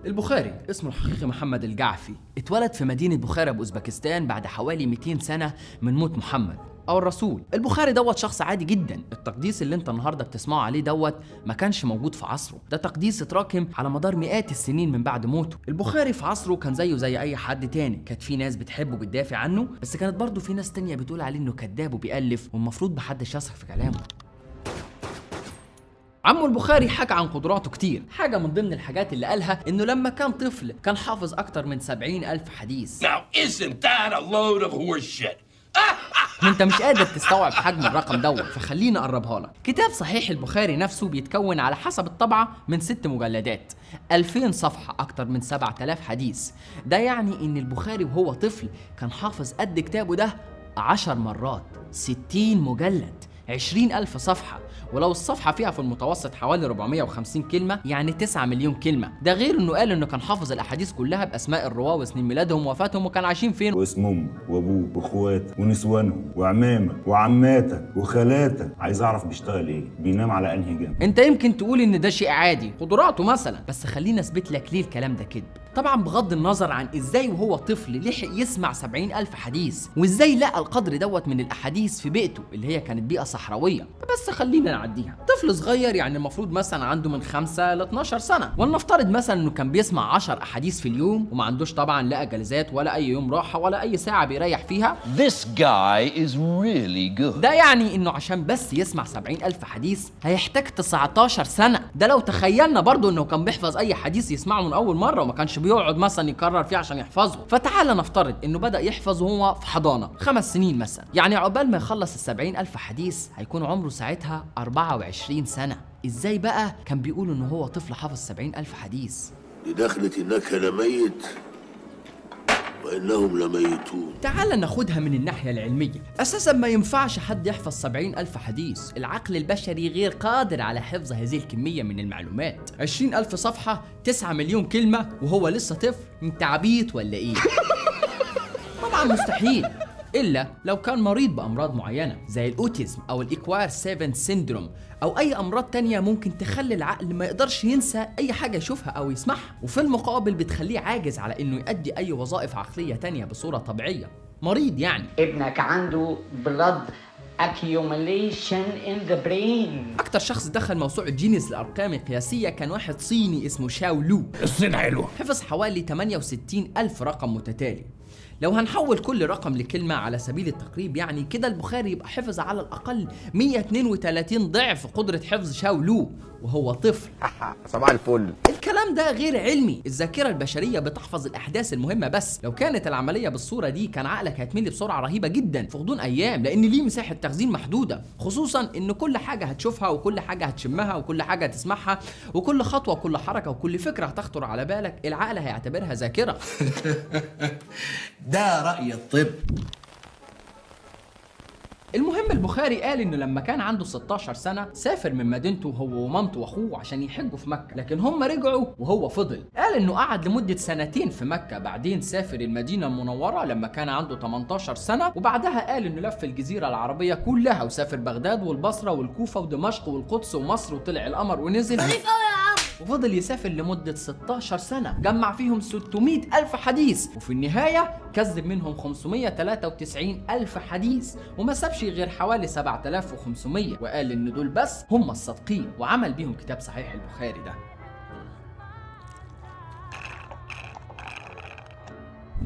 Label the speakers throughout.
Speaker 1: البخاري اسمه الحقيقي محمد الجعفي، اتولد في مدينة بخارى بأوزبكستان بعد حوالي 200 سنة من موت محمد أو الرسول. البخاري دوت شخص عادي جدا، التقديس اللي انت النهارده بتسمعه عليه دوت ما كانش موجود في عصره، ده تقديس اتراكم على مدار مئات السنين من بعد موته. البخاري في عصره كان زيه زي أي حد تاني، كانت في ناس بتحبه وبتدافع عنه، بس كانت برضه في ناس تانية بتقول عليه إنه كذاب وبيألف والمفروض محدش يثق في كلامه. عمو البخاري حكى عن قدراته كتير، حاجة من ضمن الحاجات اللي قالها إنه لما كان طفل كان حافظ أكتر من 70,000 حديث.
Speaker 2: Now isn't that a load of horse shit?
Speaker 1: وانت مش قادر تستوعب حجم الرقم دوت، فخليني اقربها لك. كتاب صحيح البخاري نفسه بيتكون على حسب الطبعة من 6 مجلدات، 2000 صفحة، أكتر من 7000 حديث. ده يعني إن البخاري وهو طفل كان حافظ قد كتابه ده 10 مرات، 60 مجلد، 20,000 صفحة، ولو الصفحة فيها في المتوسط حوالي 450 كلمة يعني 9 مليون كلمة. ده غير انه قال انه كان حافظ الاحاديث كلها باسماء الرواه وسنين ميلادهم ووفاتهم وكان عايشين فين،
Speaker 3: واسم امك وابوك واخواتك ونسوانهم وعمامك وعماتك وخالاتك. عايز اعرف بيشتغل ايه، بينام على انهي جنب.
Speaker 1: انت يمكن تقول ان ده شيء عادي، قدراته مثلا، بس خليني اثبت لك ليه الكلام ده كذب. طبعا بغض النظر عن ازاي وهو طفل لحق يسمع 70,000 حديث، وازاي لقى القدر دوت من الاحاديث في بيئته اللي هي كانت بيئة صحراوية، بس خلينا نعديها. طفل صغير يعني المفروض مثلا عنده من 5 ل 12 سنة، ولنفترض مثلا انه كان بيسمع 10 احاديث في اليوم وما عندوش طبعا لا اجازات ولا اي يوم راحة ولا اي ساعة بيريح فيها.
Speaker 2: This guy is really good.
Speaker 1: ده يعني انه عشان بس يسمع 70,000 حديث هيحتاج 19 سنة. ده لو تخيلنا برضو انه كان بيحفظ اي حديث يسمعه من اول مرة وما كانش بيقعد مثلا يكرر فيه عشان يحفظه. فتعال نفترض انه بدأ يحفظ وهو في حضانة 5 سنين مثلا، يعني عقبال ما يخلص 70,000 حديث هيكون عمره ساعتها 24 سنة. ازاي بقى كان بيقول انه هو طفل حافظ 70,000 حديث؟
Speaker 4: لدخلة إنك لميت وإنهم لميتون.
Speaker 1: تعال ناخدها من الناحية العلمية. أساسا ما ينفعش حد يحفظ 70,000 حديث، العقل البشري غير قادر على حفظ هذه الكمية من المعلومات. 20,000 صفحة، 9 مليون كلمة وهو لسه طفل، انت عبيط ولا ايه؟ طبعا مستحيل، إلا لو كان مريض بأمراض معينة زي الأوتيزم أو الإكوار 7 سيندروم أو أي أمراض تانية ممكن تخلي العقل ما يقدرش ينسى أي حاجة يشوفها أو يسمعها، وفي المقابل بتخليه عاجز على إنه يؤدي أي وظائف عقلية تانية بصورة طبيعية. مريض يعني.
Speaker 5: ابنك عنده blood accumulation in the brain.
Speaker 1: أكتر شخص دخل موسوعة جينيس للأرقام القياسية كان واحد صيني اسمه شاو لو،
Speaker 2: الصين حلوة.
Speaker 1: حفظ حوالي 68,000 رقم متتالي. لو هنحول كل رقم لكلمة على سبيل التقريب يعني كده البخاري يبقى حفظ على الأقل 132 ضعف قدرة حفظ شاو لو وهو طفل.
Speaker 6: صباح الفل.
Speaker 1: الكلام ده غير علمي، الذاكرة البشرية بتحفظ الأحداث المهمة بس. لو كانت العملية بالصورة دي كان عقلك هيتملي بسرعة رهيبة جدا في غضون أيام، لأن ليه مساحة تخزين محدودة، خصوصا إن كل حاجة هتشوفها وكل حاجة هتشمها وكل حاجة هتسمعها وكل خطوة وكل حركة وكل فكرة هتخطر على بالك العقل هيعتبرها ذاكرة.
Speaker 2: ده رأي الطب.
Speaker 1: المهم البخاري قال انه لما كان عنده 16 سنة سافر من مدينته هو ومامته واخوه عشان يحجوا في مكة، لكن هم رجعوا وهو فضل. قال انه قعد لمدة 2 سنين في مكة، بعدين سافر المدينة المنورة لما كان عنده 18 سنة، وبعدها قال انه لف الجزيرة العربية كلها وسافر بغداد والبصرة والكوفة ودمشق والقدس ومصر وطلع القمر ونزل، وفضل يسافر لمدة 16 سنة، جمع فيهم 600,000 حديث، وفي النهاية كذب منهم 593,000 حديث وما سابش غير حوالي 7,500، وقال إن دول بس هم الصادقين، وعمل بيهم كتاب صحيح البخاري ده.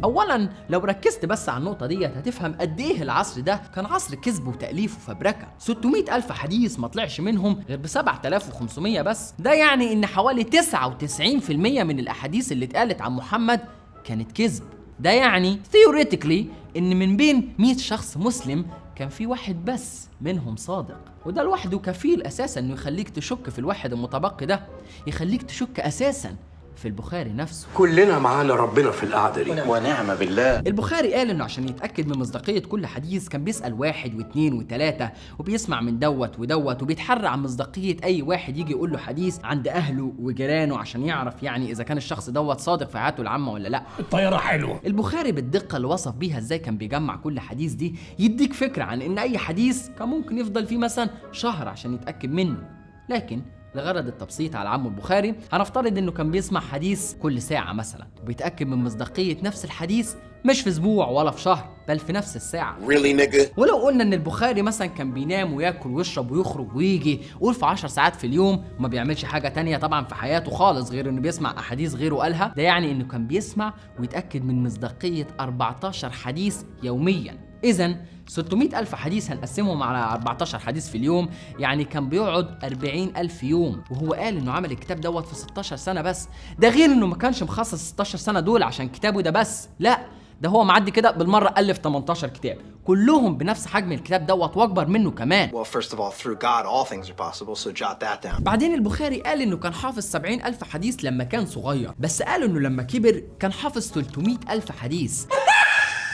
Speaker 1: اولا لو ركزت بس على النقطه ديت هتفهم قد ايه العصر ده كان عصر كذب وتاليف وفبركه. 600,000 حديث ما طلعش منهم غير ب 7,500 بس. ده يعني ان حوالي 99% من الاحاديث اللي اتقالت عن محمد كانت كذب. ده يعني theoretically ان من بين 100 شخص مسلم كان في واحد بس منهم صادق، وده لوحده كفيل اساسا انه يخليك تشك في الواحد المتبقي ده، يخليك تشك اساسا في البخاري نفسه.
Speaker 4: كلنا معانا ربنا في القعدة دي
Speaker 6: ونعم بالله.
Speaker 1: البخاري قال انه عشان يتأكد من مصداقية كل حديث كان بيسأل 1 و2 و3 وبيسمع من دوت ودوت، وبيتحرى عن مصداقية اي واحد يجي يقول له حديث عند اهله وجيرانه عشان يعرف يعني اذا كان الشخص دوت صادق في حياته العامة ولا لا.
Speaker 2: الطيارة حلوة.
Speaker 1: البخاري بالدقة اللي وصف بيها ازاي كان بيجمع كل حديث دي يديك فكرة عن ان اي حديث كان ممكن يفضل فيه مثلا شهر عشان يتأكد منه، لكن لغرض التبسيط على عمه البخاري هنفترض انه كان بيسمع حديث كل ساعة مثلا، وبيتأكد من مصداقية نفس الحديث مش في اسبوع ولا في شهر بل في نفس الساعة. ولو قلنا ان البخاري مثلا كان بينام وياكل ويشرب ويخرج ويجي قول في 10 ساعات في اليوم وما بيعملش حاجة تانية طبعا في حياته خالص غير انه بيسمع احاديث غيره قالها، ده يعني انه كان بيسمع ويتأكد من مصداقية 14 حديث يوميا. إذن 600,000 حديث هنقسمهم على 14 حديث في اليوم، يعني كان بيقعد 40,000 يوم، وهو قال إنه عمل الكتاب دوت في 16 سنة بس. ده غير إنه ما كانش مخصص 16 سنة دول عشان كتابه ده بس، لا ده هو معدي كده بالمرة ألف 18 كتاب كلهم بنفس حجم الكتاب دوت واكبر منه كمان.
Speaker 7: Well, first of all, through God all things are possible, so jot that down.
Speaker 1: بعدين البخاري قال انه كان حافظ 70,000 حديث لما كان صغير، بس قال انه لما كبر كان حافظ 300,000 حديث،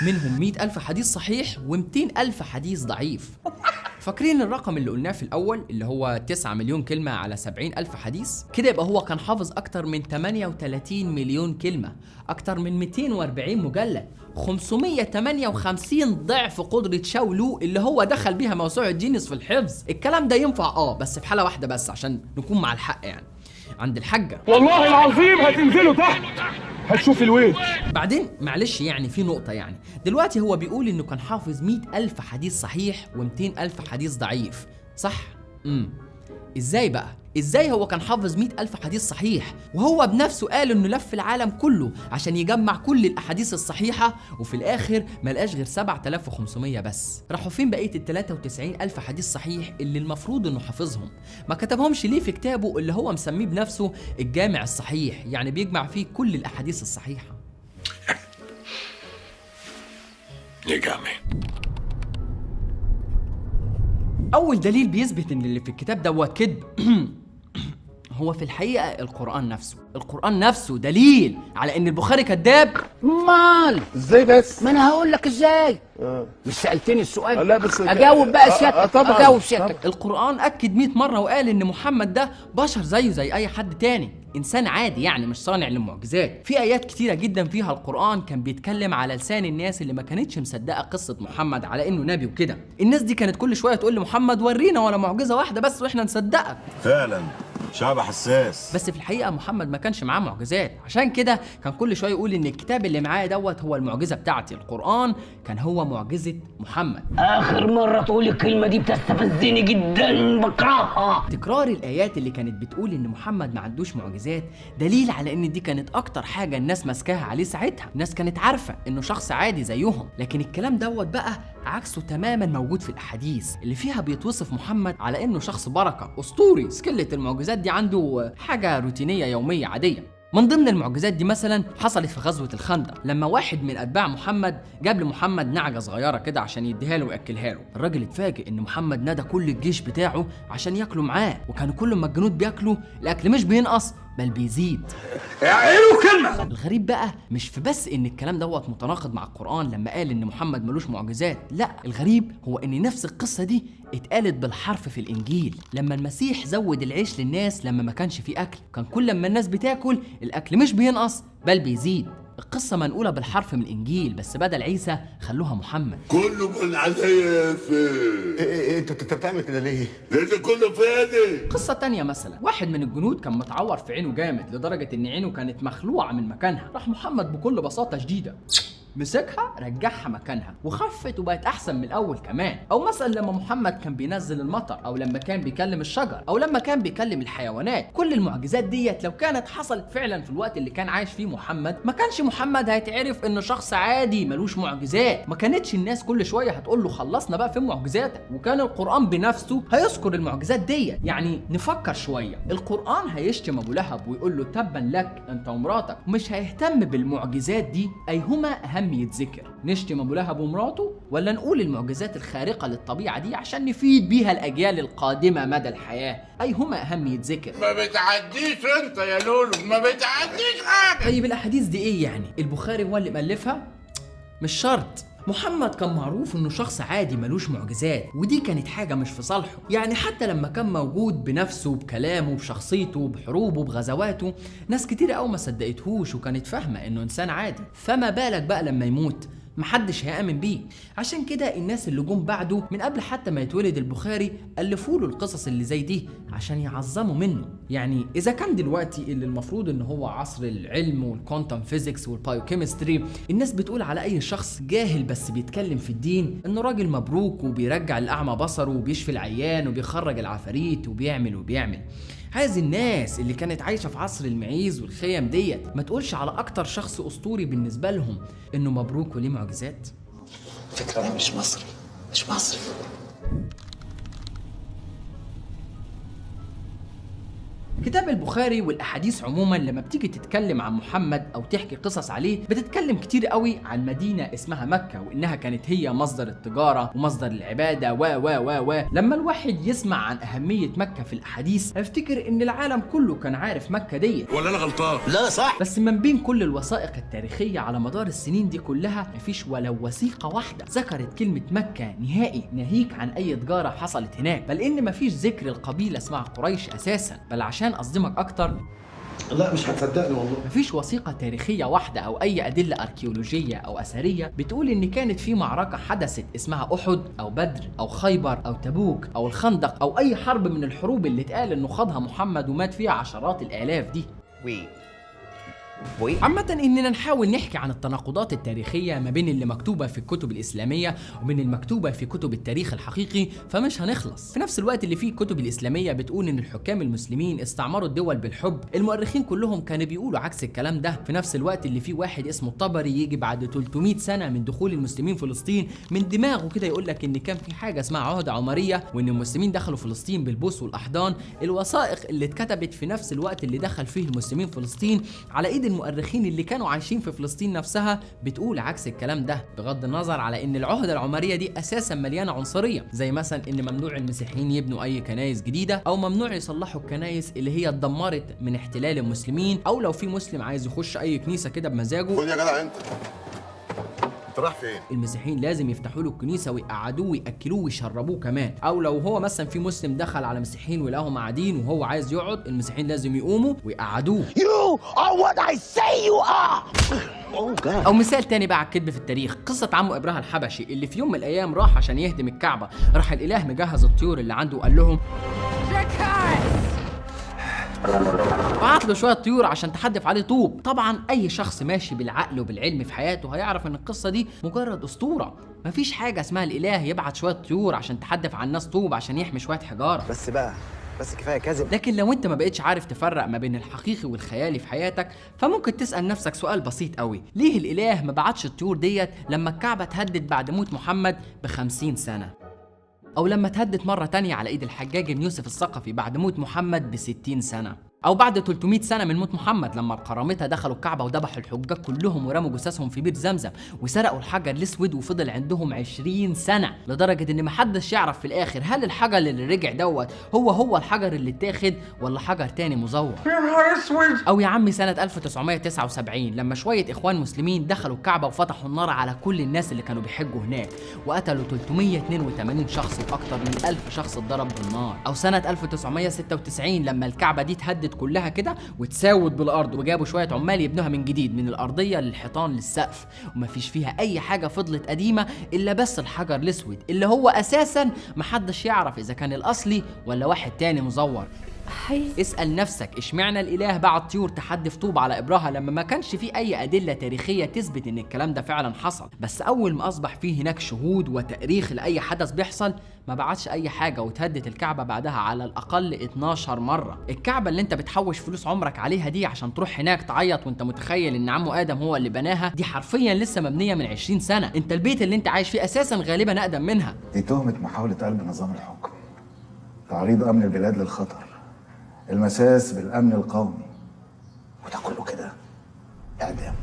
Speaker 1: منهم 100,000 حديث صحيح و200,000 حديث ضعيف. فاكرين الرقم اللي قلناه في الأول اللي هو 9 مليون كلمة على 70,000 حديث؟ كده يبقى هو كان حافظ أكتر من 38 مليون كلمة، أكتر من 240 مجلد، 558 ضعف قدرة شاولو اللي هو دخل بيها موسوعة جينيس في الحفظ. الكلام ده ينفع بس في حالة واحدة بس عشان نكون مع الحق، يعني عند الحاجة
Speaker 8: والله العظيم هتنزلوا تحت هتشوف الويل.
Speaker 1: بعدين معلش يعني في نقطة، يعني دلوقتي هو بيقول انه كان حافظ 100,000 حديث صحيح و200,000 حديث ضعيف، صح؟ ازاي بقى؟ ازاي هو كان حافظ 100,000 حديث صحيح وهو بنفسه قال انه لف العالم كله عشان يجمع كل الاحاديث الصحيحة وفي الاخر ملقاش غير 7,500 بس؟ راحوا فين بقية ال 93,000 حديث صحيح اللي المفروض انه حافظهم؟ ما كتبهمش ليه في كتابه اللي هو مسميه بنفسه الجامع الصحيح، يعني بيجمع فيه كل الاحاديث الصحيحة؟ أول دليل بيثبت إن اللي في الكتاب دوت كذب هو في الحقيقة القرآن نفسه دليل على إن البخاري كذاب.
Speaker 5: مال
Speaker 8: ازاي بس؟
Speaker 5: ما انا هقول لك ازاي. مش سألتني السؤال؟
Speaker 8: لا بس
Speaker 5: اجاوب بقى سيادتك.
Speaker 8: طبعا
Speaker 5: اجاوب سيادتك.
Speaker 1: القرآن أكد 100 مرة وقال إن محمد ده بشر زيه زي أي حد تاني، إنسان عادي يعني مش صانع للمعجزات. في آيات كتيرة جدا فيها القرآن كان بيتكلم على لسان الناس اللي ما كانتش مصدقة قصة محمد على إنه نبي وكده. الناس دي كانت كل شوية تقول لمحمد ورينا ولا معجزة واحدة بس وإحنا نصدقك.
Speaker 3: فعلا شعب حساس.
Speaker 1: بس في الحقيقة محمد ما كانش معاه معجزات، عشان كده كان كل شوية يقول إن الكتاب اللي معاه دوت هو المعجزة بتاعتي. القرآن كان هو معجزة محمد.
Speaker 5: اخر مرة تقول الكلمة دي بتستفزني جدا، بكرهها.
Speaker 1: تكرار الآيات اللي كانت بتقول إن محمد ما عندوش معجزات دليل على إن دي كانت أكتر حاجة الناس ماسكاها عليه ساعتها. الناس كانت عارفة إنه شخص عادي زيهم، لكن الكلام دوت بقى عكسه تماما موجود في الأحاديث اللي فيها بيتوصف محمد على إنه شخص بركة أسطوري. سكلة المعجزات دي عنده حاجة روتينية يومية عادية. من ضمن المعجزات دي مثلا حصلت في غزوة الخندق لما واحد من أتباع محمد جاب لمحمد نعجة صغيرة كده عشان يديها له ويأكلها له. الراجل اتفاجئ إن محمد نادى كل الجيش بتاعه عشان ياكلوا معاه، وكانوا كل ما الجنود بياكلوا الأكل مش بينقص بل بيزيد.
Speaker 8: اعيلوا كلمة.
Speaker 1: الغريب بقى مش في بس ان الكلام دوت متناقض مع القرآن لما قال ان محمد ملوش معجزات، لا الغريب هو ان نفس القصة دي اتقالت بالحرف في الانجيل لما المسيح زود العيش للناس لما ما كانش في اكل، كان كل ما الناس بتاكل الاكل مش بينقص بل بيزيد. القصة منقولة بالحرف من الإنجيل بس بدل عيسى خلوها محمد.
Speaker 4: كله من عزايا
Speaker 6: ايه انت بتعمل كده ليه؟
Speaker 4: لان كله فادي.
Speaker 1: قصة تانية مثلا واحد من الجنود كان متعور في عينه جامد لدرجة إن عينه كانت مخلوعة من مكانها، راح محمد بكل بساطة شديدة مسكها رجعها مكانها وخفت وبقت احسن من الاول كمان. او مثلا لما محمد كان بينزل المطر، او لما كان بيكلم الشجر، او لما كان بيكلم الحيوانات. كل المعجزات ديت لو كانت حصلت فعلا في الوقت اللي كان عايش فيه محمد ما كانش محمد هيتعرف انه شخص عادي ملوش معجزات، ما كانتش الناس كل شويه هتقول له خلصنا بقى فين معجزاتك، وكان القرآن بنفسه هيذكر المعجزات ديت. يعني نفكر شويه، القرآن هيشتم ابو لهب ويقول له تبا لك انت ومراتك، ومش هيهتم بالمعجزات دي ايهما يتذكر، نشتم ابو لهب ومراته ولا نقول المعجزات الخارقه للطبيعه دي عشان نفيد بيها الاجيال القادمه مدى الحياه؟ ايهما اهم يتذكر؟
Speaker 4: ما بتعديش انت يا لولو، ما بتعديش حاجه.
Speaker 1: طيب الاحاديث دي ايه يعني؟ البخاري هو اللي مؤلفها؟ مش شرط. محمد كان معروف انه شخص عادي ملوش معجزات، ودي كانت حاجة مش في صالحه. يعني حتى لما كان موجود بنفسه بكلامه بشخصيته بحروبه بغزواته ناس كتير قوي ما صدقتهوش وكانت فاهمة انه انسان عادي، فما بالك بقى لما يموت محدش هيأمن بيه. عشان كده الناس اللي جم بعده من قبل حتى ما يتولد البخاري ألفوا له القصص اللي زي دي عشان يعظموا منه. يعني اذا كان دلوقتي اللي المفروض ان هو عصر العلم والكوانتم فيزيكس والبايوكيمستري الناس بتقول على اي شخص جاهل بس بيتكلم في الدين انه راجل مبروك وبيرجع الاعمى بصره وبيشفي العيان وبيخرج العفاريت وبيعمل، عايز الناس اللي كانت عايشه في عصر المعيز والخيم ديت ما تقولش على اكتر شخص اسطوري بالنسبه لهم انه مبروك وليه معجزات.
Speaker 7: فكرة أنا مش مصري.
Speaker 1: كتاب البخاري والاحاديث عموما لما بتيجي تتكلم عن محمد او تحكي قصص عليه بتتكلم كتير قوي عن مدينه اسمها مكه وانها كانت هي مصدر التجاره ومصدر العباده و لما الواحد يسمع عن اهميه مكه في الاحاديث هيفتكر ان العالم كله كان عارف مكه ديت.
Speaker 8: ولا انا غلطان؟
Speaker 7: لا صح.
Speaker 1: بس من بين كل الوثائق التاريخيه على مدار السنين دي كلها مفيش ولو وثيقه واحده ذكرت كلمه مكه نهائي ناهيك عن اي تجاره حصلت هناك، بل ان مفيش ذكر القبيله اسمها قريش اساسا. بل عشان اصدمك اكتر،
Speaker 6: لا مش هتصدقني والله.
Speaker 1: مفيش وثيقة تاريخية واحدة أو أي أدلة أركيولوجية أو أثرية بتقول إن كانت في معركة حدثت اسمها أحد أو بدر أو خيبر أو تبوك أو الخندق أو أي حرب من الحروب اللي اتقال إنه خاضها محمد ومات فيها عشرات الآلاف دي. عامة إننا نحاول نحكي عن التناقضات التاريخية ما بين اللي مكتوبة في الكتب الإسلامية وبين المكتوبة في كتب التاريخ الحقيقي فمش هنخلص. في نفس الوقت اللي فيه الكتب الإسلامية بتقول إن الحكام المسلمين استعمروا الدول بالحب، المؤرخين كلهم كانوا بيقولوا عكس الكلام ده. في نفس الوقت اللي فيه واحد اسمه الطبري يجي بعد 300 سنة من دخول المسلمين فلسطين من دماغه كده يقول لك إن كان في حاجة اسمها عهدة عمرية وإن المسلمين دخلوا فلسطين بالبوس والأحضان. الوثائق اللي اتكتبت في نفس الوقت اللي دخل فيه المسلمين فلسطين على إيد المؤرخين اللي كانوا عايشين في فلسطين نفسها بتقول عكس الكلام ده، بغض النظر على ان العهدة العمرية دي اساسا مليانة عنصرية، زي مثلا ان ممنوع المسيحيين يبنوا اي كنايس جديدة او ممنوع يصلحوا الكنايس اللي هي اتدمرت من احتلال المسلمين، او لو في مسلم عايز يخش اي كنيسة كده بمزاجه
Speaker 6: خد يا جدع انت رايح فين؟
Speaker 1: المسيحيين لازم يفتحوا له الكنيسه ويقعدوه وياكلوه ويشربوه كمان. او لو هو مثلا في مسلم دخل على مسيحيين ولقاهم قاعدين وهو عايز يقعد، المسيحيين لازم يقوموا ويقعدوه.
Speaker 5: You are what I say you are. Oh God.
Speaker 1: او مثال تاني بقى على الكذب في التاريخ، قصه عمه ابراهيم الحبشي اللي في يوم من الايام راح عشان يهدم الكعبه، راح الاله مجهز الطيور اللي عنده وقال لهم بعت له شويه طيور عشان تحدف عليه طوب. طبعا اي شخص ماشي بالعقل وبالعلم في حياته هيعرف ان القصه دي مجرد اسطوره، مفيش حاجه اسمها الاله يبعت شويه طيور عشان تحدف على الناس طوب عشان يحمي شويه حجاره.
Speaker 7: بس كفاية كذب.
Speaker 1: لكن لو انت ما بقتش عارف تفرق ما بين الحقيقي والخيالي في حياتك فممكن تسأل نفسك سؤال بسيط قوي، ليه الاله ما بعتش الطيور ديت لما الكعبه اتهدد بعد موت محمد ب50 سنه، او لما اتهدد مره تانية على ايد الحجاج بن يوسف الثقفي بعد موت محمد ب60 سنه، او بعد 300 سنه من موت محمد لما القرامطه دخلوا الكعبه وذبحوا الحجاج كلهم ورموا جثثهم في بير زمزم وسرقوا الحجر الاسود وفضل عندهم 20 سنه، لدرجه ان محدش يعرف في الاخر هل الحجر اللي رجع دوت هو الحجر اللي اتاخد ولا حجر تاني مزور. او يا عمي سنه 1979 لما شويه اخوان مسلمين دخلوا الكعبه وفتحوا النار على كل الناس اللي كانوا بيحجوا هناك وقتلوا 382 شخص واكتر من 1000 شخص اتضرب بالنار. او سنه 1996 لما الكعبه دي اتهدت كلها كده وتساوت بالارض وجابوا شويه عمال يبنوها من جديد من الارضيه للحيطان للسقف ومفيش فيها اي حاجه فضلت قديمه الا بس الحجر الاسود اللي هو اساسا محدش يعرف اذا كان الاصلي ولا واحد تاني مزور. اسأل نفسك اشمعنى الاله بعت طيور تحدف طوب على ابراهيم لما ما كانش فيه اي ادله تاريخيه تثبت ان الكلام ده فعلا حصل، بس اول ما اصبح فيه هناك شهود وتاريخ لاي حدث بيحصل ما بعتش اي حاجه وتهدت الكعبه بعدها على الاقل 12 مره. الكعبه اللي انت بتحوش فلوس عمرك عليها دي عشان تروح هناك تعيط وانت متخيل ان عمو ادم هو اللي بناها، دي حرفيا لسه مبنيه من 20 سنه، انت البيت اللي انت عايش فيه اساسا غالبا اقدم منها.
Speaker 9: دي تهمه محاوله قلب نظام الحكم، تعريض امن البلاد للخطر، المساس بالامن القومي، وده كله كده اعدام.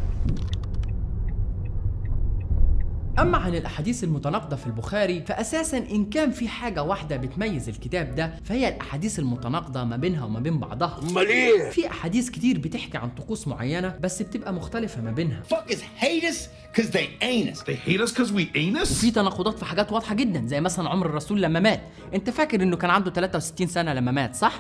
Speaker 1: أما عن الأحاديث المتناقضة في البخاري فأساساً إن كان في حاجة واحدة بتميز الكتاب ده فهي الأحاديث المتناقضة ما بينها وما بين بعضها.
Speaker 8: امال ايه؟
Speaker 1: في أحاديث كتير بتحكي عن طقوس معينة بس بتبقى مختلفة ما بينها.
Speaker 4: Fuckers hate us cause they ain't us.
Speaker 8: They hate us cause we ain't us.
Speaker 1: وفي تناقضات في حاجات واضحة جدا زي مثلا عمر الرسول لما مات، أنت فاكر إنه كان عنده 63 سنة لما مات صح؟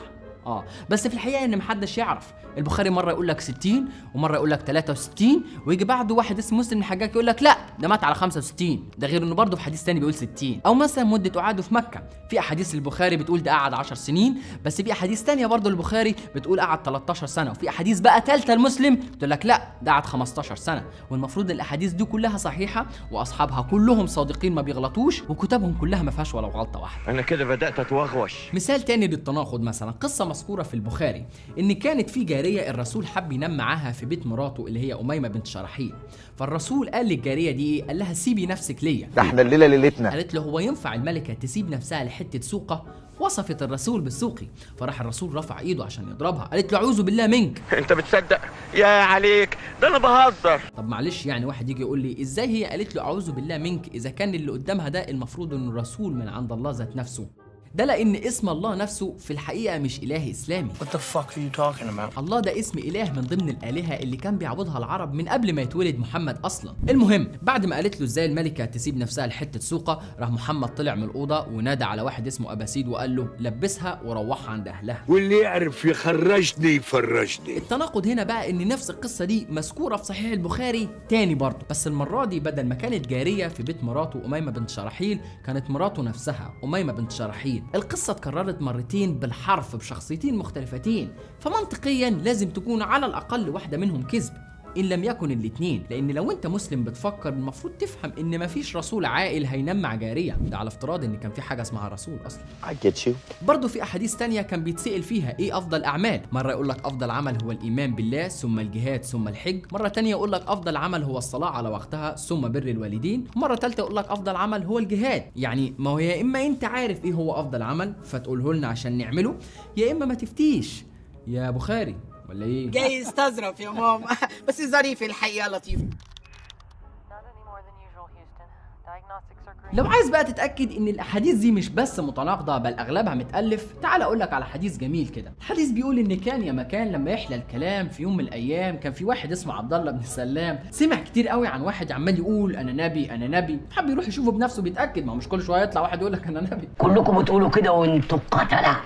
Speaker 1: بس في الحقيقه ان محدش يعرف. البخاري مره يقول لك 60 ومره يقول لك 63 ويجي بعده واحد اسمه مسلم الحجاج يقول لك لا ده مات على 65. ده غير انه برضه في حديث ثاني بيقول 60. او مثلا مده قعاده في مكه، في احاديث البخاري بتقول ده قعد 10 سنين، بس في احاديث ثانيه برضه البخاري بتقول قعد 13 سنه، وفي احاديث بقى ثالثه المسلم بتقول لك لا ده قعد 15 سنه. والمفروض الاحاديث دي كلها صحيحه واصحابها كلهم صادقين ما بيغلطوش، وكتبهم كلها ما فيهاش ولا غلطه واحده.
Speaker 2: انا كده بدات اتوغوش.
Speaker 1: مثال تاني للتناقض، مثلا قصه مذكوره في البخاري ان كانت في جاريه الرسول حب ينام معاها في بيت مراته اللي هي اميمه بنت شرحيل، فالرسول قال للجاريه دي ايه؟ قال لها سيبي نفسك ليا.
Speaker 6: ده احنا الليله ليلتنا.
Speaker 1: قالت له هو ينفع الملكه تسيب نفسها لحته سوقه؟ وصفت الرسول بالسوقي، فراح الرسول رفع ايده عشان يضربها، قالت له اعوذ بالله منك.
Speaker 2: انت بتصدق؟ يا عليك، ده انا بهزر.
Speaker 1: طب معلش يعني واحد يجي يقول لي ازاي هي قالت له اعوذ بالله منك اذا كان اللي قدامها ده المفروض انه الرسول من عند الله ذات نفسه؟ ده لان اسم الله نفسه في الحقيقه مش اله اسلامي.
Speaker 4: What the fuck are you talking about?
Speaker 1: الله ده اسم اله من ضمن الالهه اللي كان بيعبدها العرب من قبل ما يتولد محمد اصلا. المهم بعد ما قالت له ازاي الملكه تسيب نفسها لحته سوقه، راح محمد طلع من الاوضه ونادى على واحد اسمه اباسيد وقال له لبسها وروحها عند اهلها.
Speaker 8: واللي يعرف يخرجني يفرجني.
Speaker 1: التناقض هنا بقى ان نفس القصه دي مذكوره في صحيح البخاري تاني برضه، بس المره دي بدل ما كانت جاريه في بيت مراته اميمه بنت شرحيل كانت مراته نفسها اميمه بنت شرحيل. القصه اتكررت مرتين بالحرف بشخصيتين مختلفتين، فمنطقيا لازم تكون على الاقل واحده منهم كذب ان لم يكن الاثنين، لان لو انت مسلم بتفكر المفروض تفهم ان مفيش رسول عاقل هينام مع جاريه، ده على افتراض ان كان في حاجه اسمها رسول اصلا.
Speaker 2: I get you.
Speaker 1: برضه في احاديث تانية كان بيتسأل فيها ايه افضل اعمال، مره يقول لك افضل عمل هو الايمان بالله ثم الجهاد ثم الحج، مره تانية يقول لك افضل عمل هو الصلاه على وقتها ثم بر الوالدين، مره ثالثه يقول لك افضل عمل هو الجهاد. يعني ما هو يا اما انت عارف ايه هو افضل عمل فتقوله لنا عشان نعمله، يا اما ما تفتيش يا بخاري ولا ايه؟
Speaker 10: جاي يستظرف يا ماما بس ظريف الحقيقه لطيف.
Speaker 1: لو عايز بقى تتأكد ان الاحاديث دي مش بس متناقضة بل اغلبها متألف، تعال اقول لك على حديث جميل كده. الحديث بيقول ان كان يا مكان لما يحلى الكلام في يوم من الايام كان في واحد اسمه عبد الله بن سلام سمع كتير قوي عن واحد عمال يقول انا نبي انا نبي، حب يروح يشوفه بنفسه بيتأكد، ما هو مش كل شوية يطلع واحد يقول لك انا نبي.
Speaker 5: كلكم بتقولوا كده وانتوا قتلة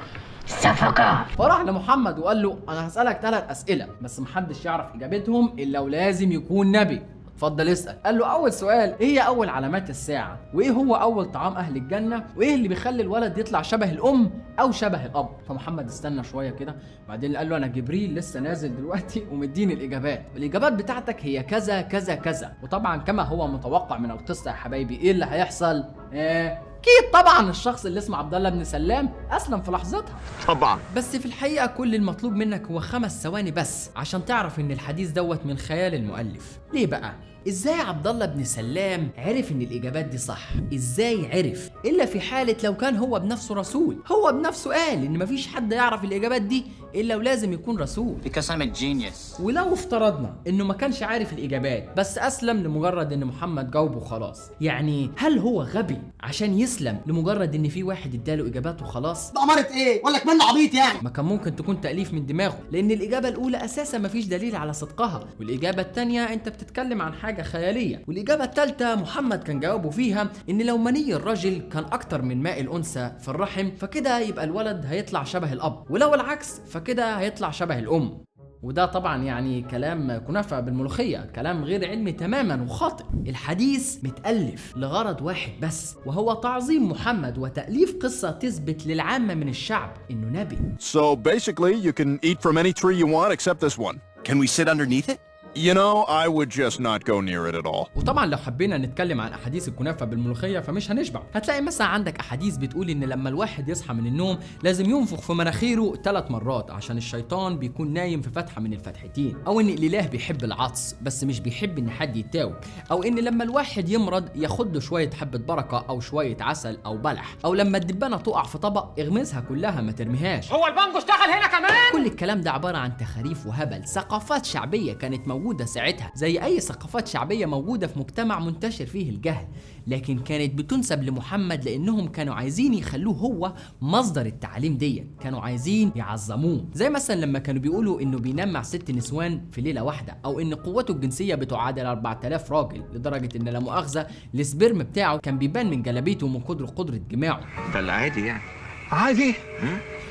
Speaker 5: سفكة.
Speaker 1: فراح لمحمد وقال له انا هسألك 3 اسئلة بس محدش يعرف اجابتهم الا ولازم يكون نبي، اتفضل اسال. قال له اول سؤال ايه هي اول علامات الساعه؟ وايه هو اول طعام اهل الجنه؟ وايه اللي بيخلي الولد يطلع شبه الام او شبه الاب؟ فمحمد استنى شويه كده بعدين قال له انا جبريل لسه نازل دلوقتي ومديني الاجابات، والاجابات بتاعتك هي كذا كذا كذا. وطبعا كما هو متوقع من القصه يا حبايبي ايه اللي هيحصل؟ اكيد طبعا الشخص اللي اسمه عبد الله بن سلام اسلم في لحظتها
Speaker 2: طبعا.
Speaker 1: بس في الحقيقه كل المطلوب منك هو 5 ثواني بس عشان تعرف ان الحديث دوت من خيال المؤلف. ليه بقى؟ ازاي عبد الله بن سلام عرف ان الاجابات دي صح؟ ازاي عرف؟ الا في حاله لو كان هو بنفسه رسول، هو بنفسه قال ان مفيش حد يعرف الاجابات دي الا ولازم يكون رسول.
Speaker 10: Because I'm a genius.
Speaker 1: ولو افترضنا انه ما كانش عارف الاجابات بس اسلم لمجرد ان محمد جاوبه خلاص، يعني هل هو غبي عشان يسلم لمجرد ان في واحد اداله اجابات وخلاص؟
Speaker 10: ده أمارة ايه؟ ولا كمان عبيط يعني؟
Speaker 1: ما كان ممكن تكون تأليف من دماغه، لان الاجابه الاولى اساسا مفيش دليل على صدقها، والاجابه الثانيه انت بتتكلم عن حاجه خياليه، والاجابه الثالثه محمد كان جاوبه فيها ان لو مني الرجل كان اكتر من ماء الانثى في الرحم فكده يبقى الولد هيطلع شبه الاب، ولو العكس فكده هيطلع شبه الام. وده طبعا يعني كلام كنافة بالملوخية، كلام غير علمي تماما وخاطئ. الحديث متألف لغرض واحد بس، وهو تعظيم محمد وتأليف قصة تثبت للعامة من الشعب انه نبي.
Speaker 8: So basically you can eat from any tree you want except this one. Can we sit underneath it? You know, I would just not go near it at all.
Speaker 1: وطبعا لو حبينا نتكلم عن احاديث الكنافه بالملوخيه فمش هنشبع. هتلاقي مثلا عندك احاديث بتقول ان لما الواحد يصحى من النوم لازم ينفخ في مناخيره 3 مرات عشان الشيطان بيكون نايم في فتحه من الفتحتين، او ان الاله بيحب العطس بس مش بيحب ان حد يتاوب، او ان لما الواحد يمرض ياخد له شويه حبه بركه او شويه عسل او بلح، او لما الدبانه تقع في طبق اغمزها كلها ما ترميهاش.
Speaker 10: هو البانجو اشتغل هنا كمان؟
Speaker 1: كل الكلام ده عباره عن تخاريف وهبل، ثقافات شعبيه كانت موجوده ساعتها زي اي ثقافات شعبيه موجوده في مجتمع منتشر فيه الجهل، لكن كانت بتنسب لمحمد لانهم كانوا عايزين يخلوه هو مصدر التعليم دي، كانوا عايزين يعظموه. زي مثلا لما كانوا بيقولوا انه بينام مع 6 نسوان في ليله واحده، او ان قوته الجنسيه بتعادل 4000 راجل، لدرجه ان لا مؤاخذه السبرم بتاعه كان بيبان من جلابيته من قدره جماعه.
Speaker 2: ده العادي يعني. عادي.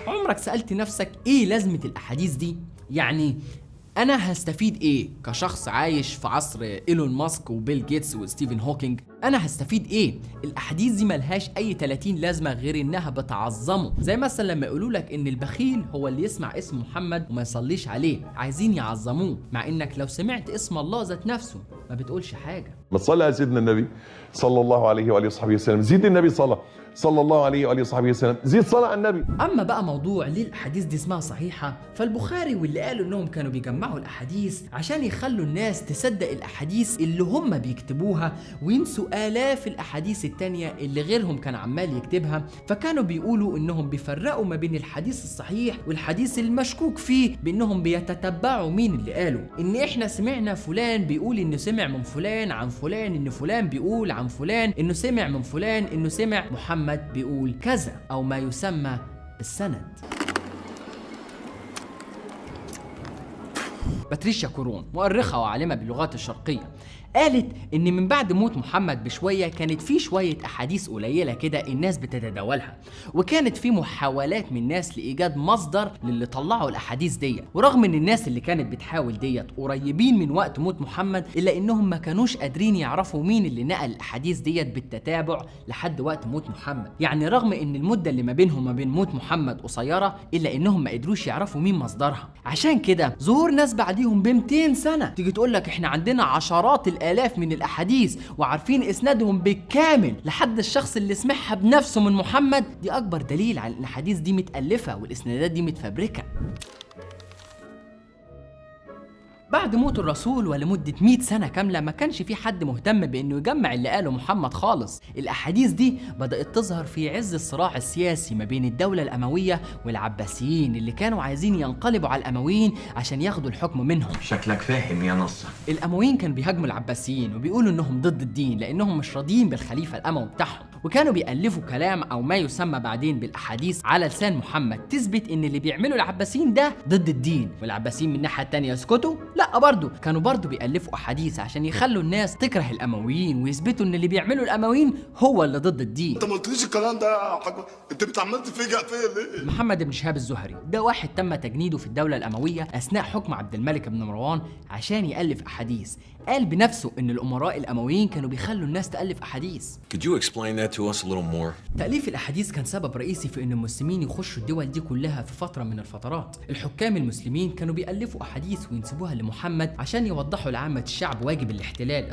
Speaker 1: عمرك سألت نفسك ايه لازمة الاحاديث دي؟ يعني انا هستفيد ايه كشخص عايش في عصر ايلون ماسك وبيل جيتس وستيفن هوكينج؟ انا هستفيد ايه؟ الاحاديث دي ملهاش اي 30 لازمه غير انها بتعظمه. زي مثلا لما يقولوا لك ان البخيل هو اللي يسمع اسم محمد وما يصليش عليه، عايزين يعظموه، مع انك لو سمعت اسم الله ذات نفسه ما بتقولش حاجه.
Speaker 11: ما تصلي على سيدنا النبي صلى الله عليه واله وصحبه وسلم، زيد النبي صلى الله عليه واله وصحبه وسلم، زيد صلاه على النبي.
Speaker 1: اما بقى موضوع ليه الاحاديث دي اسمها صحيحه، فالبخاري واللي قالوا انهم كانوا بيجمعوا الاحاديث عشان يخلوا الناس تصدق الاحاديث اللي هم بيكتبوها وينسوا الاف الاحاديث التانية اللي غيرهم كان عمال يكتبها، فكانوا بيقولوا انهم بيفرقوا ما بين الحديث الصحيح والحديث المشكوك فيه بانهم بيتتبعوا مين اللي قالوا. ان احنا سمعنا فلان بيقول انه سمع من فلان عن فلان، ان فلان بيقول عن فلان انه سمع من فلان انه سمع محمد بيقول كذا، او ما يسمى بالسند. باتريشيا كورون مؤرخة وعالمة باللغات الشرقية قالت ان من بعد موت محمد بشوية كانت في شوية احاديث قليلة كده الناس بتتداولها، وكانت في محاولات من الناس لايجاد مصدر للي طلعوا الاحاديث ديت. ورغم ان الناس اللي كانت بتحاول ديت قريبين من وقت موت محمد، الا انهم ما كانوش قادرين يعرفوا مين اللي نقل الاحاديث ديت بالتتابع لحد وقت موت محمد. يعني رغم ان المدة اللي ما بينهم وما بين موت محمد قصيرة، الا انهم ما قدروش يعرفوا مين مصدرها. عشان كده ظهور ناس بعديهم ب 200 سنة تيجي تقول لك احنا عندنا عشرات الالاف من الاحاديث وعارفين اسنادهم بالكامل لحد الشخص اللي سمعها بنفسه من محمد، دي اكبر دليل على ان الاحاديث دي متألفة والاسنادات دي متفبركة. بعد موت الرسول ولمدة 100 سنة كاملة ما كانش في حد مهتم بانه يجمع اللي قاله محمد خالص. الاحاديث دي بدأت تظهر في عز الصراع السياسي ما بين الدولة الاموية والعباسيين اللي كانوا عايزين ينقلبوا على الامويين عشان ياخدوا الحكم منهم.
Speaker 2: شكلك فاهم يا نصر.
Speaker 1: الامويين كانوا بيهاجموا العباسيين وبيقولوا انهم ضد الدين لانهم مش راضيين بالخليفة الاموي بتاعهم، وكانوا بيألفوا كلام او ما يسمى بعدين بالاحاديث على لسان محمد تثبت ان اللي بيعملوا العباسيين ده ضد الدين، والعباسيين من الناحية التانية يسكتوا؟ لا، برضو كانوا برضو بيألفوا احاديث عشان يخلوا الناس تكره الامويين ويثبتوا ان اللي بيعملوا الامويين هو اللي ضد الدين.
Speaker 6: انت ما قلتليش الكلام ده يا حاج، انت بتعمل تفاجئ فيا ليه؟
Speaker 1: محمد بن شهاب الزهري ده واحد تم تجنيده في الدولة الاموية اثناء حكم عبد الملك بن مروان عشان يألف احاديث. قال بنفسه ان الامراء الامويين كانوا بيخلوا الناس تألف احاديث.
Speaker 12: Could you explain that to us a little more?
Speaker 1: تأليف الاحاديث كان سبب رئيسي في ان المسلمين يخشوا الدول دي كلها في فترة من الفترات. الحكام المسلمين كانوا بيألفوا احاديث وينسبوها لمحمد عشان يوضحوا لعامة الشعب واجب الاحتلال،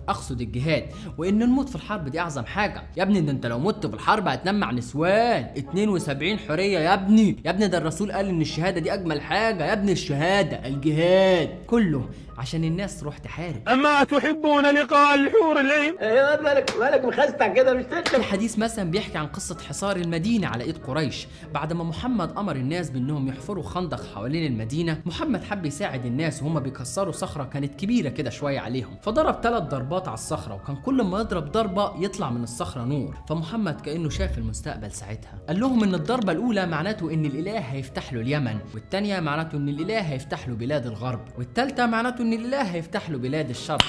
Speaker 1: اقصد الجهاد، وان الموت في الحرب دي اعظم حاجة. يا ابني ده انت لو مت في الحرب هتنام مع نسوان، 72 حرية يا ابني ده الرسول قال ان الشهادة دي اجمل حاجة يا ابني، الشهادة الجهاد كله عشان الناس تروح تحارب.
Speaker 2: أما تحبون لقاء الحور العين؟
Speaker 5: ايه مالك مخستع كده مش تشرب؟
Speaker 1: الحديث مثلا بيحكي عن قصة حصار المدينة على ايد قريش. بعد ما محمد امر الناس بانهم يحفروا خندق حوالين المدينة، محمد حب يساعد الناس وهم بيكسروا صخرة كانت كبيرة كده شوية عليهم، فضرب 3 ضربات على الصخرة، وكان كل ما يضرب ضربة يطلع من الصخرة نور. فمحمد كأنه شاف المستقبل ساعتها، قال لهم ان الضربة الاولى معناته ان الاله هيفتح له اليمن، والثانية معناته ان الاله هيفتح له بلاد الغرب، والثالثة معناته ان الاله هيفتح له بلاد الشرق.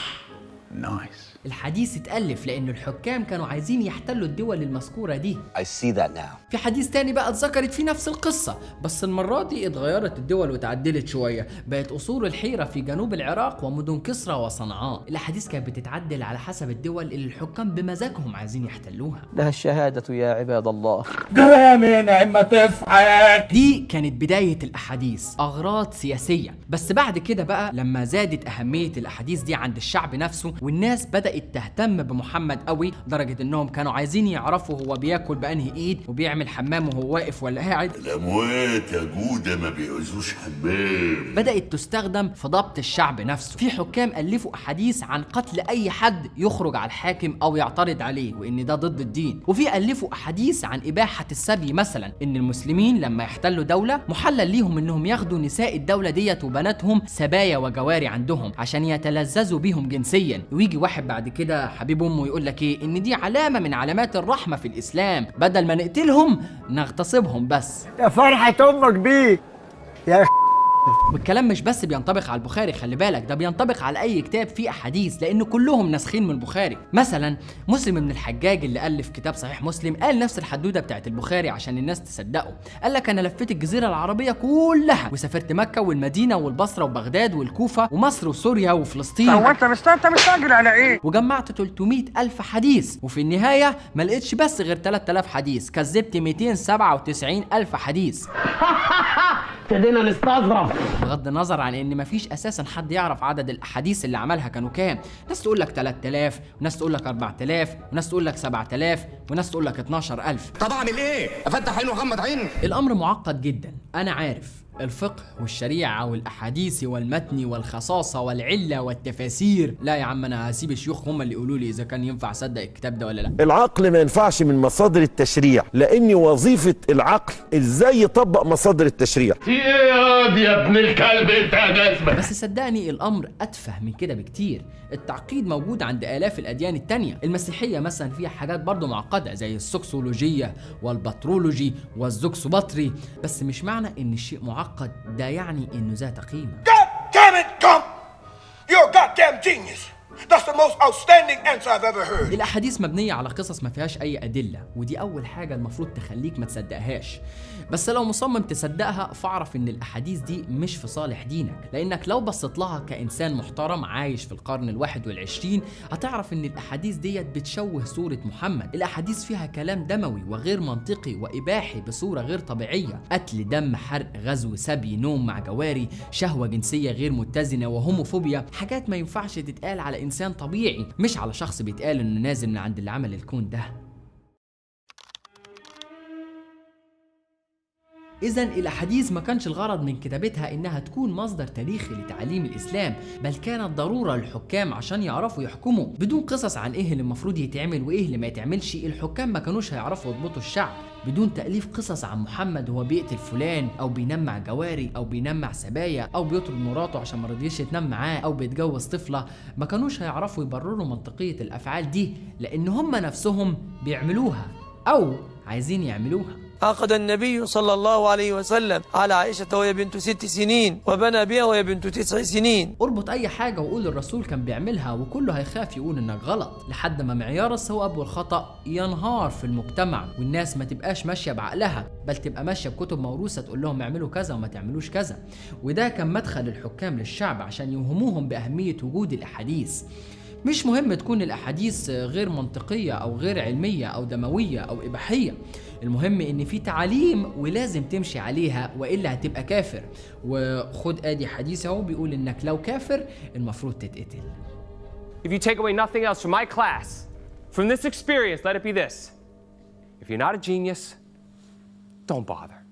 Speaker 6: نايس.
Speaker 1: الحديث اتألف لأن الحكام كانوا عايزين يحتلوا الدول المذكورة دي.
Speaker 12: I see that now.
Speaker 1: في حديث تاني بقى اتذكرت فيه نفس القصة، بس المرة دي اتغيرت الدول وتعدلت شوية، بقت أصول الحيرة في جنوب العراق ومدن كسرى وصنعاء. الأحاديث كانت بتتعدل على حسب الدول اللي الحكام بمزاجهم عايزين يحتلوها.
Speaker 5: ده الشهادة يا عباد الله.
Speaker 4: كلام نعمة تفحت.
Speaker 1: دي كانت بداية الأحاديث، أغراض سياسية. بس بعد كده بقى لما زادت أهمية الأحاديث دي عند الشعب نفسه والناس بدأت تهتم بمحمد قوي، درجة انهم كانوا عايزين يعرفوا هو بياكل بأنهي ايد وبيعمل حمام وهو واقف ولا قاعد.
Speaker 4: الأموات يا جودة ما بيعوزوش حمام.
Speaker 1: بدأت تستخدم في ضبط الشعب نفسه. في حكام ألفوا أحاديث عن قتل أي حد يخرج على الحاكم أو يعترض عليه وإن ده ضد الدين، وفي ألفوا أحاديث عن إباحة السبي، مثلا إن المسلمين لما يحتلوا دولة محلل ليهم إنهم ياخدوا نساء الدولة ديت وبناتهم سبايا وجواري عندهم عشان يتلذذوا بيهم جنسيا. ويجي واحد بعد كده حبيب امه يقول لك ايه، ان دي علامه من علامات الرحمه في الاسلام، بدل ما نقتلهم نغتصبهم بس.
Speaker 5: يا فرحة امك بيك يا
Speaker 1: والكلام مش بس بينطبق على البخاري، خلي بالك ده بينطبق على اي كتاب فيه احاديث، لان كلهم ناسخين من البخاري. مثلا مسلم بن الحجاج اللي الف كتاب صحيح مسلم قال نفس الحدوته بتاعت البخاري عشان الناس تصدقه. قال لك انا لفيت الجزيره العربيه كلها وسافرت مكه والمدينه والبصره وبغداد والكوفه ومصر وسوريا وفلسطين.
Speaker 10: هو انت مستعجل على ايه؟
Speaker 1: وجمعت 300,000 حديث، وفي النهايه ما لقيتش بس غير 3000 حديث، كذبت 297,000 حديث.
Speaker 5: ابتدينا نستظرف.
Speaker 1: بغض النظر عن ان مفيش اساسا حد يعرف عدد الاحاديث اللي عملها كانوا كام، ناس تقول لك 3000 وناس تقول لك 4000 وناس تقول لك 7000 وناس تقول لك 12,000.
Speaker 4: طب اعمل ايه؟ افتح عين واغمض عين؟
Speaker 1: الامر معقد جدا، انا عارف. الفقه والشريعة والأحاديث والمتن والخصاصة والعلة والتفاسير. لا يا عم أنا هسيب الشيوخ هم اللي يقولوا لي إذا كان ينفع أصدق الكتاب ده ولا لا.
Speaker 13: العقل ما ينفعش من مصادر التشريع، لأن وظيفة العقل إزاي يطبق مصادر التشريع.
Speaker 4: في إيه يا ابن الكلب أنت يا جزمة؟
Speaker 1: بس صدقني الأمر أتفه من كده بكتير. التعقيد موجود عند آلاف الأديان التانية. المسيحية مثلا فيها حاجات برضو معقدة زي السكسولوجية والبترولوجي والزوكسوباتري، بس مش معنى إن الشيء معقد ده يعني إنه ذات قيمة.
Speaker 4: God damn it, Gump! You're a goddamn genius. That's the most outstanding answer I've ever heard.
Speaker 1: الأحاديث مبنية على قصص ما فيهاش أي أدلة، ودي أول حاجة المفروض تخليك ما تصدقهاش. بس لو مصمم تصدقها فاعرف إن الأحاديث دي مش في صالح دينك، لأنك لو بصيت لها كإنسان محترم عايش في القرن ال21 هتعرف إن الأحاديث ديت بتشوه صورة محمد. الأحاديث فيها كلام دموي وغير منطقي وإباحي بصورة غير طبيعية، قتل، دم، حرق، غزو، سبي، نوم مع جواري، شهوة جنسية غير متزنة، وهوموفوبيا، حاجات ما ينفعش تتقال على إنسان طبيعي، مش على شخص بيتقال إنه نازل من عند اللي عمل الكون ده. إذن الأحاديث ما كانش الغرض من كتابتها إنها تكون مصدر تاريخي لتعليم الإسلام، بل كانت ضرورة للحكام عشان يعرفوا يحكموا. بدون قصص عن إيه اللي المفروض يتعمل وإيه اللي ما يتعملش الحكام ما كانوش هيعرفوا يضبطوا الشعب. بدون تأليف قصص عن محمد وهو بيقتل فلان أو بينمع جواري أو بينمع سبايا أو بيطرد مراته عشان ما رضيش يتنم معاه أو بيتجوز طفلة، ما كانوش هيعرفوا يبرروا منطقية الأفعال دي، لأن هم نفسهم بيعملوها أو عايزين يعملوها.
Speaker 14: عقد النبي صلى الله عليه وسلم على عائشة وهي بنت 6 سنين وبنى بها وهي بنت 9 سنين.
Speaker 1: اربط اي حاجة وقول الرسول كان بيعملها وكله هيخاف يقول انك غلط، لحد ما معيار الصواب والخطأ ينهار في المجتمع والناس ما تبقاش ماشية بعقلها، بل تبقى ماشية بكتب موروثة تقول لهم اعملوا كذا وما تعملوش كذا. وده كان مدخل الحكام للشعب عشان يوهموهم بأهمية وجود الأحاديث. مش مهم تكون الأحاديث غير منطقية أو غير علمية أو دموية أو إباحية، المهم إن في تعاليم ولازم تمشي عليها وإلا هتبقى كافر. وخد آدي حديث اهو بيقول إنك لو كافر المفروض تتقتل.
Speaker 15: If you take away nothing else from my class, from this experience, let it be this. If you're not a genius, don't bother.